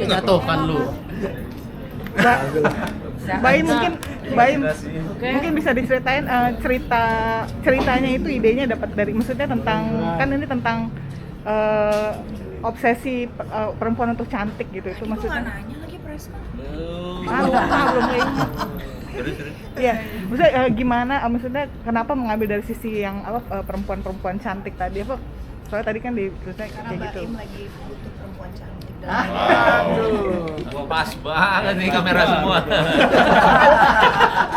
Jatuhkan lu. Baim mungkin bisa diceritain ceritanya itu idenya dapat dari, maksudnya tentang, kan ini tentang obsesi perempuan untuk cantik gitu, itu maksudnya. Nanya lagi Preska. Belum ingat. Ya, maksudnya gimana, maksudnya kenapa mengambil dari sisi yang perempuan-perempuan cantik tadi apa? Soalnya tadi kan maksudnya Karena kayak gitu. Baim lagi butuh perempuan cantik. Wah, pas banget nih kamera semua.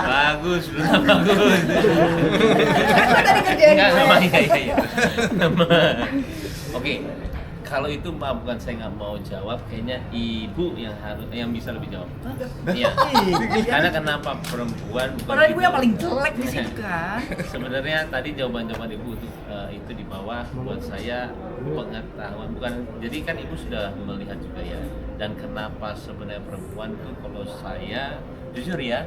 Bagus, benar bagus. Tadi kerjain Enggak, gue. nama iya. Nama. Oke. Kalau itu Mbak, bukan saya nggak mau jawab, kayaknya ibu yang bisa lebih jawab. Iya. Karena kenapa perempuan bukan Padahal ibu gitu. yang paling jelek di sini kan. Sebenarnya tadi jawaban ibu itu di bawah buat saya pengetahuan, bukan, jadi kan ibu sudah melihat juga ya. Dan kenapa sebenarnya perempuan itu, kalau saya jujur ya,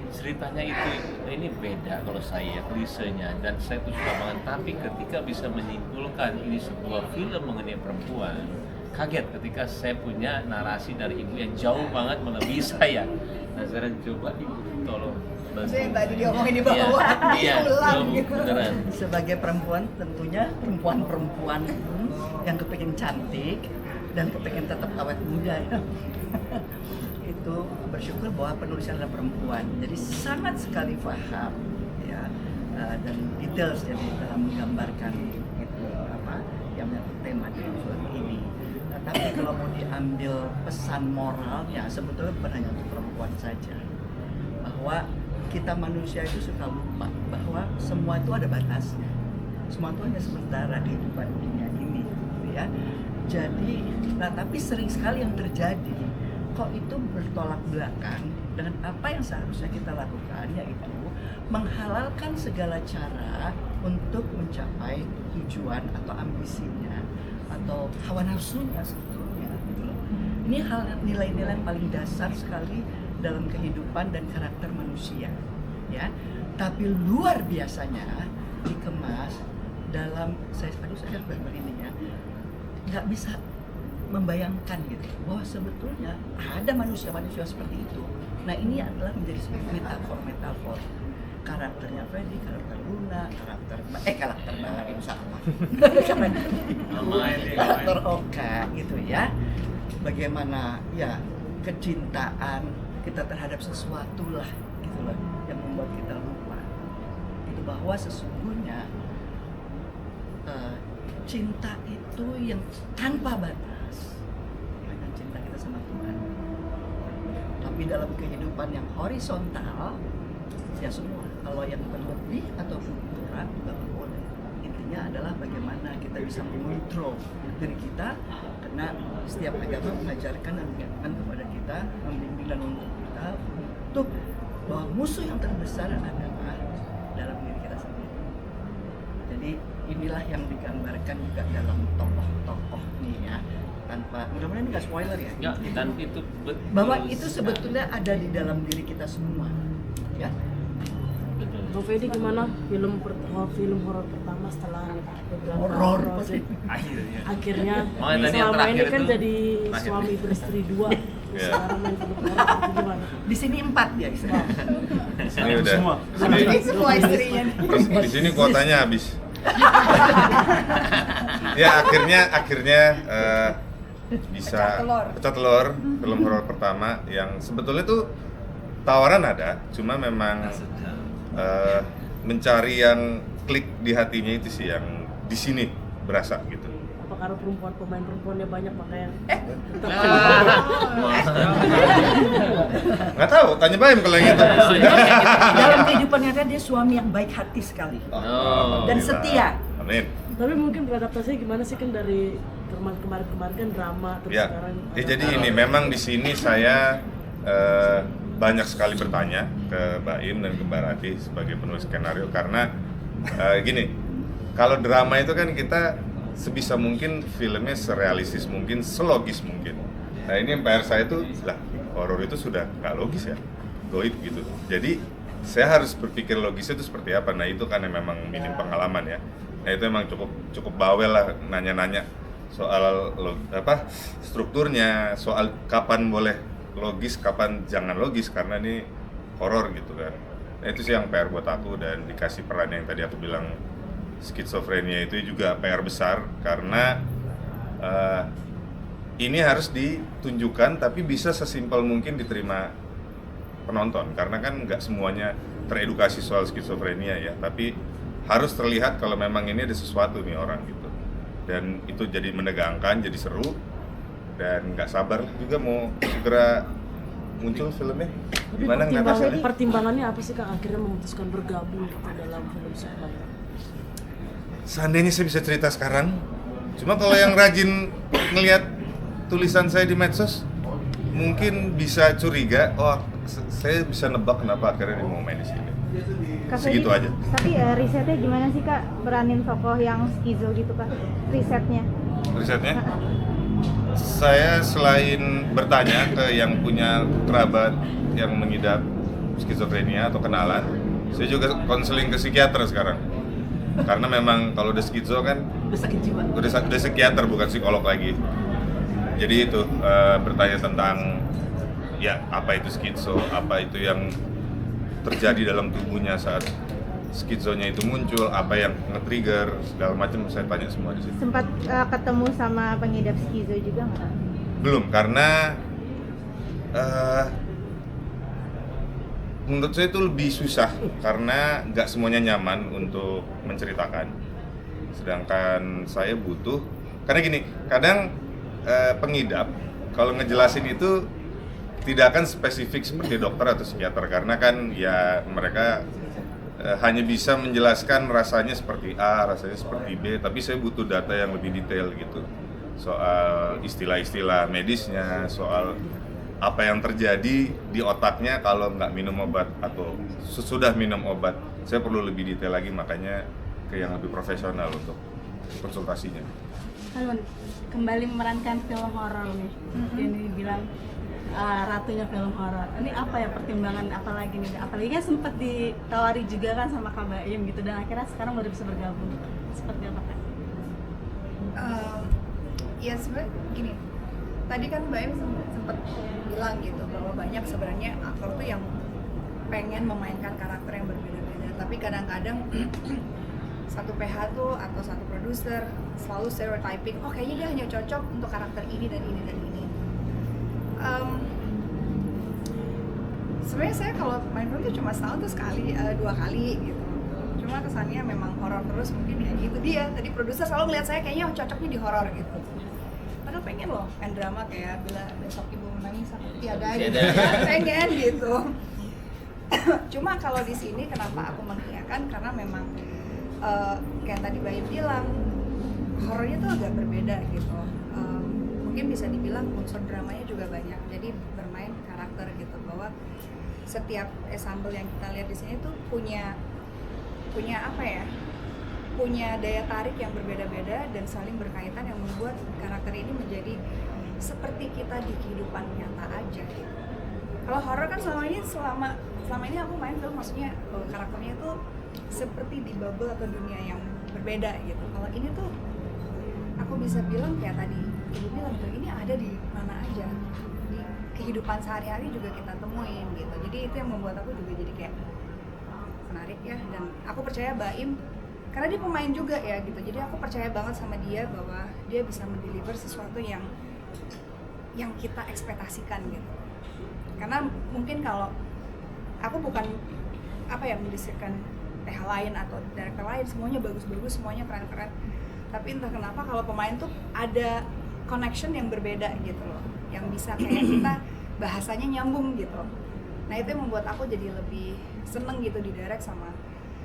ceritanya itu ini beda kalau saya klisenya, dan saya tuh suka banget, tapi ketika bisa menyimpulkan ini sebuah film mengenai perempuan, kaget ketika saya punya narasi dari ibu yang jauh banget melebihi saya. Nah, sekarang coba ibu tolong bantu. Maksudnya yang tadi diomongin di bawah, Iya, ulang Bu, gitu. beneran. Sebagai perempuan tentunya perempuan yang kepengen cantik dan kepengen tetap awet muda ya. Itu bersyukur bahwa penulisnya adalah perempuan, jadi sangat sekali paham ya, dan details yang dalam menggambarkan itu apa yang menyangkut tema di surat ini. Tapi kalau mau diambil pesan moralnya, sebetulnya bukan hanya untuk perempuan saja, bahwa kita manusia itu suka lupa bahwa semua itu ada batasnya, semua itu hanya sementara kehidupan dunia ini, gitu ya. Jadi, nah tapi sering sekali yang terjadi, kok itu bertolak belakang dengan apa yang seharusnya kita lakukan, yaitu menghalalkan segala cara untuk mencapai tujuan atau ambisinya atau hawa nafsunya sebetulnya, gitu loh. Ini hal nilai-nilai yang paling dasar sekali dalam kehidupan dan karakter manusia, ya. Tapi luar biasanya dikemas dalam saya ini ya, nggak bisa membayangkan gitu bahwa sebetulnya ada manusia-manusia seperti itu. Nah, ini adalah menjadi sebuah metafor karakternya Freddy, karakter Luna, karakter Bahari sama karakter Oka gitu ya. Bagaimana ya kecintaan kita terhadap sesuatu lah gitu loh yang membuat kita lupa itu bahwa sesungguhnya cinta itu yang tanpa batas, hanya cinta kita sama Tuhan. Tapi dalam kehidupan yang horizontal, ya semua. Kalau yang berlebih ataupun kurang, nggak boleh. Intinya adalah bagaimana kita bisa mengontrol diri kita, karena setiap agama mengajarkan dan mengingatkan kepada kita, membimbing dan menuntut kita untuk bahwa musuh yang terbesar adalah dalam diri kita sendiri. Jadi inilah yang digambarkan juga dalam tokoh-tokoh ini ya, tanpa mudah-mudahan ini nggak spoiler ya. Ya, dan itu betul. Bahwa itu sebetulnya ada di dalam diri kita semua, ya. Betul. Bang Fedi gimana film horor pertama setelah beberapa Horor proses? Akhirnya. Akhirnya Makanya tadi yang selama terakhir ini kan itu, jadi terakhir. suami beristri 2. Iya. Sekarang main film horor itu gimana? Di sini 4 ya istilahnya. Ini udah. Ini semua istrinya. Di sini kuotanya habis. Ya akhirnya bisa pecah telur film horor pertama yang sebetulnya tuh tawaran ada, cuma memang mencari yang klik di hatinya itu sih yang di sini berasa gitu. Apa karena pemain perempuannya banyak makanya? Nggak tahu, tanya Baim kalau yang itu. Dalam kehidupan nyata dia suami yang baik hati sekali. Oh. Dan Alhamdulillah. setia. Amin. Tapi mungkin beradaptasinya gimana sih kan dari kemarin kan drama terus Ya, sekarang jadi ini memang di sini saya banyak sekali bertanya ke Baim dan ke Mbak Rati sebagai penulis skenario karena gini, kalau drama itu kan kita sebisa mungkin filmnya serealistis mungkin, selogis mungkin. Nah ini yang PR saya tuh, lah horor itu sudah nggak logis ya, goib gitu. Jadi saya harus berpikir logisnya itu seperti apa. Nah itu kan yang memang minim pengalaman ya. Nah itu emang cukup bawel lah nanya-nanya soal strukturnya, soal kapan boleh logis, kapan jangan logis, karena ini horor gitu kan. Nah, itu sih yang PR buat aku, dan dikasih peran yang tadi aku bilang skizofrenia itu juga PR besar, karena ini harus ditunjukkan tapi bisa sesimpel mungkin diterima penonton, karena kan nggak semuanya teredukasi soal skizofrenia ya, tapi harus terlihat kalau memang ini ada sesuatu nih orang gitu, dan itu jadi menegangkan, jadi seru, dan nggak sabar juga mau segera muncul filmnya. Tapi Gimana ngeliat hasilnya? pertimbangannya apa sih Kak akhirnya memutuskan bergabung gitu dalam film Supplier? Seandainya saya bisa cerita sekarang, cuma kalau yang rajin ngelihat tulisan saya di medsos mungkin bisa curiga, oh saya bisa nebak kenapa akhirnya dia mau main di sini. Kak Segitu Fedy, aja. Tapi risetnya gimana sih Kak, beranin tokoh yang skizo gitu Kak, risetnya? Risetnya? Saya selain bertanya ke yang punya kerabat yang mengidap skizofrenia atau kenalan, saya juga konseling ke psikiater sekarang. Karena memang kalau udah skizo kan Udah sakit jiwa. udah psikiater, bukan psikolog lagi. Jadi itu bertanya tentang ya apa itu skizo, apa itu yang terjadi dalam tubuhnya saat skizonya itu muncul, apa yang nge-trigger, segala macam saya tanya semua di situ. Sempat ketemu sama pengidap skizo juga nggak? Belum, karena menurut saya itu lebih susah karena nggak semuanya nyaman untuk menceritakan. Sedangkan saya butuh, karena gini, kadang pengidap kalau ngejelasin itu tidak akan spesifik seperti dokter atau psikiater, karena kan ya mereka hanya bisa menjelaskan rasanya seperti A, rasanya seperti B, tapi saya butuh data yang lebih detail gitu soal istilah-istilah medisnya, soal apa yang terjadi di otaknya kalau nggak minum obat atau sesudah minum obat. Saya perlu lebih detail lagi, makanya ke yang lebih profesional untuk konsultasinya. Halo, kembali memerankan film horor nih. Yang dibilang ratunya film horor. Ini apa ya pertimbangan apalagi nih? Apalagi kan sempat ditawari juga kan sama Kak Baim gitu, dan akhirnya sekarang baru bisa bergabung. Seperti apa Kak? Ya sebenarnya gini, tadi kan Baim sempat bilang gitu bahwa banyak sebenarnya aktor tuh yang pengen memainkan karakter yang berbeda-beda, tapi kadang-kadang satu PH tuh atau satu produser selalu stereotyping, oh kayaknya dia hanya cocok untuk karakter ini dan ini dan ini. Sebenarnya saya kalau main film tuh cuma setahun tuh sekali, 2 kali gitu. Cuma kesannya memang horor terus, mungkin ya gitu dia. Tadi produser selalu ngeliat saya kayaknya cocoknya di horor gitu. Padahal pengen loh main drama kayak Bila Besok Ibu Menangis Aku Tiada gitu. Pengen gitu. Cuma kalau di sini kenapa aku mengiyakan, karena memang kayak tadi Bayu bilang, horornya tuh agak berbeda gitu. Mungkin bisa dibilang unsur dramanya juga banyak. Jadi bermain karakter gitu, bahwa setiap ensemble yang kita lihat di sini tuh punya apa ya? Punya daya tarik yang berbeda-beda dan saling berkaitan yang membuat karakter ini menjadi seperti kita di kehidupan nyata aja gitu. Kalau horor kan selama ini aku main film, maksudnya karakternya itu seperti di bubble atau dunia yang berbeda gitu. Kalau ini tuh aku bisa bilang kayak tadi Ibu bilang tuh, ini ada di mana aja, di kehidupan sehari-hari juga kita temuin gitu. Jadi itu yang membuat aku juga jadi kayak menarik ya, dan aku percaya Baim karena dia pemain juga ya gitu. Jadi aku percaya banget sama dia bahwa dia bisa mendeliver sesuatu yang kita ekspektasikan gitu. Karena mungkin kalau aku bukan mendeskripsikan PH lain atau director lain, semuanya bagus-bagus, semuanya keren-keren. Tapi entah kenapa kalau pemain tuh ada connection yang berbeda gitu loh, yang bisa kayak kita bahasanya nyambung gitu. Nah itu yang membuat aku jadi lebih seneng gitu didirect sama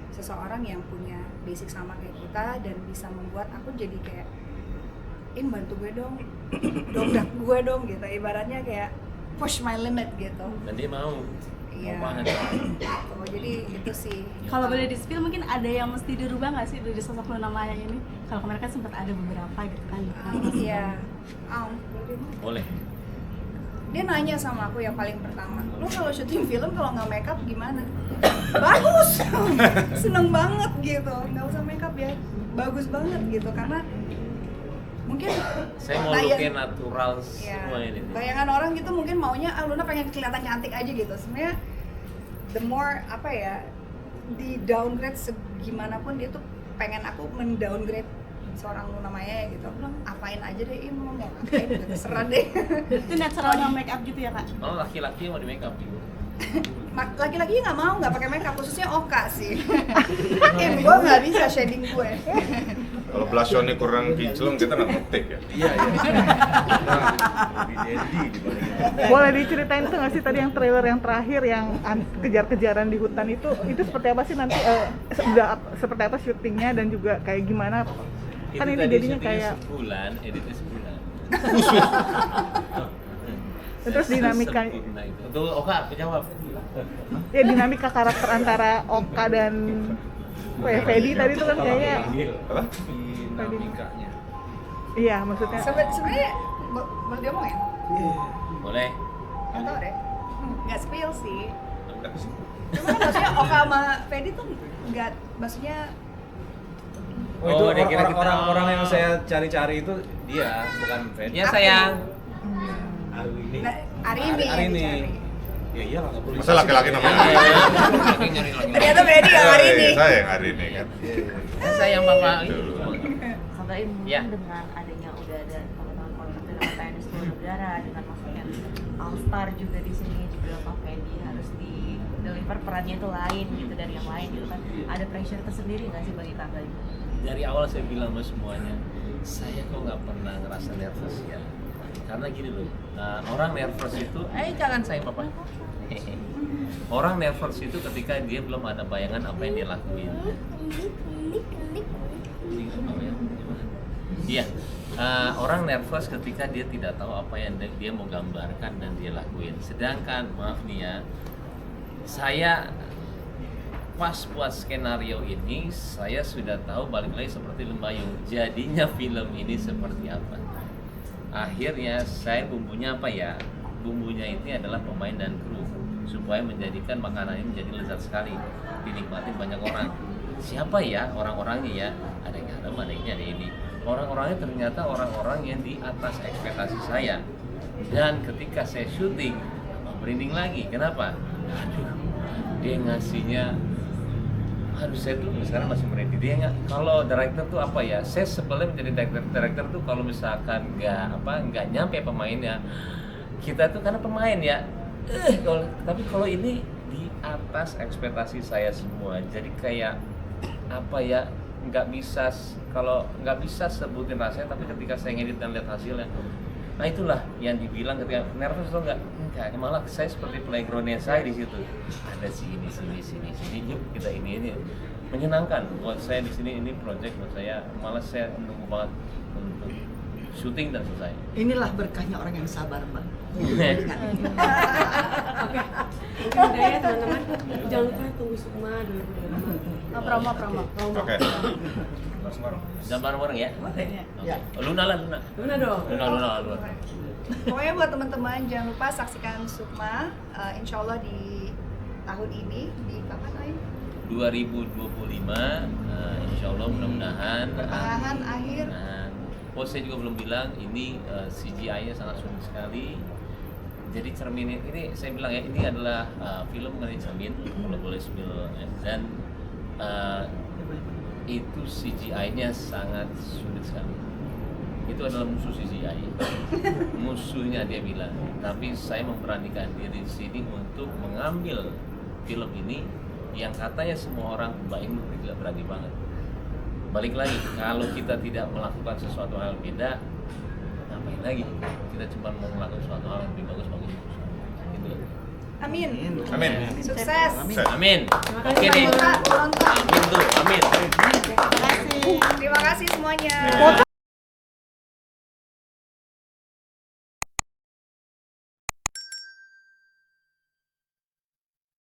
seseorang yang punya basic sama kayak kita, dan bisa membuat aku jadi kayak bantu gue dong, dongdak gue dong gitu, ibaratnya kayak push my limit gitu. Dan dia mau. Iya. Mau Gitu. Jadi itu sih. Kalau boleh di-spill mungkin ada yang mesti dirubah nggak sih dari sosok Luna Maya ini? Kalau kemarin kan sempat ada beberapa gitu kan. Iya. boleh. Dia nanya sama aku yang paling pertama, lu kalau syuting film kalau nggak makeup gimana? Bagus, seneng banget gitu, nggak usah makeup ya, bagus banget gitu. Karena mungkin Saya mau looknya natural semua ya, ini. bayangan orang gitu mungkin maunya Luna pengen kelihatan cantik aja gitu. Sebenarnya the more apa ya, di downgrade segimanapun dia tuh pengen aku mendowngrade seorang Luna Maya gitu. Aku bilang apain aja deh, mau ngapain gitu, terserah deh. Itu natural no make up gitu ya kak? Kalau laki-laki mau di make up gitu. Laki-laki nggak mau, nggak pakai makeup, khususnya Oka sih. Gue nggak bisa shading gue. Kalau blush on-nya kurang kinclong kita nggak ngetik ya. Iya, iya. Lebih dandy dibanding itu. Boleh diceritain tuh nggak sih tadi yang trailer yang terakhir yang kejar-kejaran di hutan itu seperti apa sih nanti seperti apa syutingnya dan juga kayak gimana? Kan Itu ini tadi jadinya syutingnya kayak sebulan, editnya sebulan. terus dinamika Sempurna itu. Tuh Oka, aku jawab. ya dinamika karakter antara Oka dan Fedi tadi tuh kan kayaknya Apa? Dinamikanya. iya maksudnya Sebenarnya boleh diomongin? Boleh. Nggak tahu deh. Nggak spill sih. Apa sih? Cuma kan maksudnya Oka sama Fedi tuh nggak, maksudnya Oh, itu dia kira kita- orang-orang yang saya cari-cari itu dia, bukan Fedi. Ya sayang. Arini. nah, Arini yang Arini. dicari. Ya iyalah nggak perlu. Masa laki-laki namanya Iya, Arini? laki-laki nyari lagi. Ternyata Fedi yang Arini. Saya yang Arini kan. Ya sayang Bapak. Kabarin Ya. dengan adanya udah ada tanda-tangan kontrak dengan PNS 10 negara dengan masuknya All Star juga di sini juga Pak Fendi harus di deliver perannya itu lain gitu dari yang lain gitu kan, ada pressure tersendiri nggak sih bagi kakak? Dari awal saya bilang sama semuanya, saya kok nggak pernah ngerasa nervous ya. Karena gini loh, orang nervous itu, jangan sayang Bapak. Orang nervous itu ketika dia belum ada bayangan apa yang dia lakuin. Iya, orang nervous ketika dia tidak tahu apa yang dia mau gambarkan dan dia lakuin. Sedangkan, maaf nih ya, saya pas buat skenario ini, saya sudah tahu balik lagi seperti Lembayung, jadinya film ini seperti apa. Akhirnya saya bumbunya apa ya? Bumbunya ini adalah pemain dan kru supaya menjadikan makanan ini menjadi lezat sekali, dinikmati banyak orang. Siapa ya orang-orangnya ya? Ada yang ada, ada ini. Orang-orangnya ternyata orang-orang yang di atas ekspektasi saya. Dan ketika saya syuting, merinding lagi. Kenapa? Aduh, dia ngasihnya, aduh saya tuh sekarang masih merinding. Dia nggak, kalau director tuh apa ya? Saya sebelum menjadi director tuh kalau misalkan nggak nyampe pemainnya, kita tuh karena pemain ya. Tapi kalau ini di atas ekspektasi saya semua. Jadi kayak apa ya? Nggak bisa sebutin rasanya, tapi ketika saya ngedit dan lihat hasilnya, nah itulah yang dibilang ketika nervous atau enggak, malah saya seperti playgroundnya saya di situ, ada sini, yuk kita ini menyenangkan buat saya di sini, ini project buat saya, malah saya menunggu banget untuk syuting dan selesai. Inilah berkahnya orang yang sabar, Mbak. Udah ya teman-teman, jangan lupa tunggu Sukma 2025. Promo. Oke. Jangan bareng-bareng ya. Ya. Luna Luna dong. Luna. Pokoknya buat teman-teman jangan lupa saksikan Sukma, insya Allah di tahun ini, di kapan Ayu? 2025, insya Allah mudah-mudahan. Pertengahan akhir. Saya juga belum bilang ini CGI-nya sangat sulit sekali. Jadi cermin ini saya bilang ya, ini adalah film mengenai cermin, kalau boleh spill ya. Dan itu CGI-nya sangat sulit sekali. Itu adalah musuh CGI. Musuhnya dia bilang. Tapi saya memberanikan diri di sini untuk mengambil film ini yang katanya semua orang tidak berani banget. Balik lagi, kalau kita tidak melakukan sesuatu hal beda, ngapain lagi? Kita cuma mau melakukan sesuatu hal yang lebih bagus. Gitu. Amin. Amin. Sukses. Amin. Oke deh. Nonton. Amin tuh. Amin. Terima kasih semuanya.